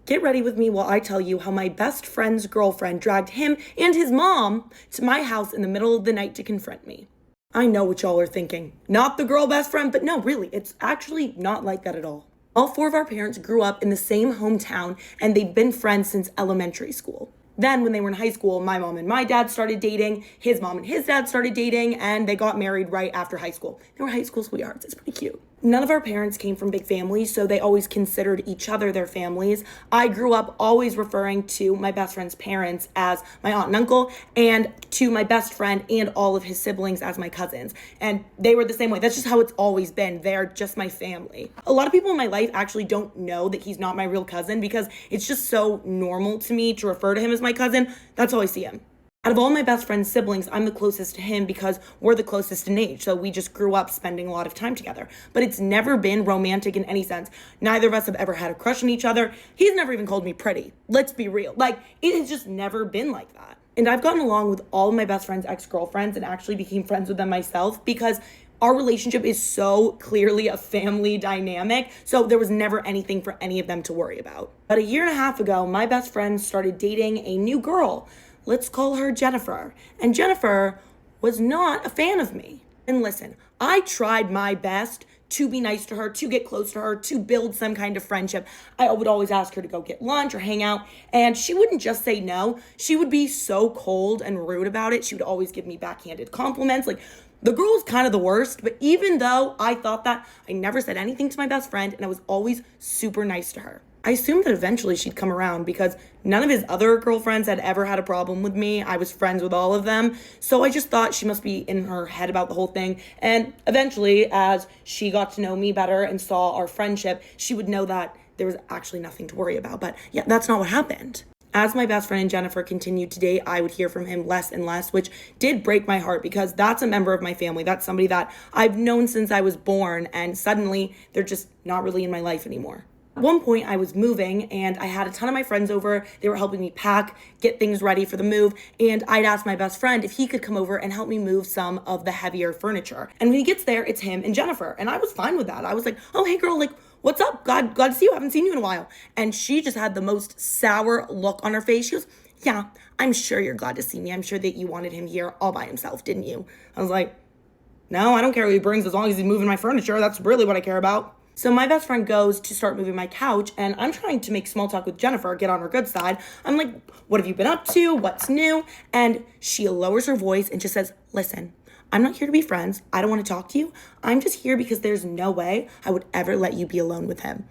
Get ready with me while I tell you how my best friend's girlfriend dragged him and his mom to my house in the middle of the night to confront me. I know what y'all are thinking. Not the girl best friend, but no, really, it's actually not like that at all. All four of our parents grew up in the same hometown and they'd been friends since elementary school. Then, when they were in high school, my mom and my dad started dating, his mom and his dad started dating, and they got married right after high school. They were high school sweethearts. It's pretty cute. None of our parents came from big families, so they always considered each other their families. I grew up always referring to my best friend's parents as my aunt and uncle, and to my best friend and all of his siblings as my cousins. And they were the same way. That's just how it's always been. They're just my family. A lot of people in my life actually don't know that he's not my real cousin because it's just so normal to me to refer to him as my cousin. That's how I see him. Out of all my best friend's siblings, I'm the closest to him because we're the closest in age, so we just grew up spending a lot of time together. But it's never been romantic in any sense. Neither of us have ever had a crush on each other. He's never even called me pretty. Let's be real. It has just never been like that. And I've gotten along with all of my best friend's ex-girlfriends and actually became friends with them myself because our relationship is so clearly a family dynamic, so there was never anything for any of them to worry about. But a year and a half ago, my best friend started dating a new girl. Let's call her Jennifer. And Jennifer was not a fan of me. And listen, I tried my best to be nice to her, to get close to her, to build some kind of friendship. I would always ask her to go get lunch or hang out, and she wouldn't just say no. She would be so cold and rude about it. She would always give me backhanded compliments. The girl was kind of the worst, but even though I thought that, I never said anything to my best friend, and I was always super nice to her. I assumed that eventually she'd come around because none of his other girlfriends had ever had a problem with me. I was friends with all of them. So I just thought she must be in her head about the whole thing. And eventually, as she got to know me better and saw our friendship, she would know that there was actually nothing to worry about. But yeah, that's not what happened. As my best friend and Jennifer continued to date, I would hear from him less and less, which did break my heart because that's a member of my family. That's somebody that I've known since I was born, and suddenly they're just not really in my life anymore. At one point, I was moving and I had a ton of my friends over. They were helping me pack, get things ready for the move. And I'd asked my best friend if he could come over and help me move some of the heavier furniture. And when he gets there, it's him and Jennifer. And I was fine with that. I was like, oh, hey girl, what's up? Glad to see you. I haven't seen you in a while. And she just had the most sour look on her face. She goes, yeah, I'm sure you're glad to see me. I'm sure that you wanted him here all by himself, didn't you? I was like, no, I don't care what he brings as long as he's moving my furniture. That's really what I care about. So my best friend goes to start moving my couch, and I'm trying to make small talk with Jennifer, get on her good side. I'm like, what have you been up to? What's new? And she lowers her voice and just says, listen, I'm not here to be friends. I don't want to talk to you. I'm just here because there's no way I would ever let you be alone with him.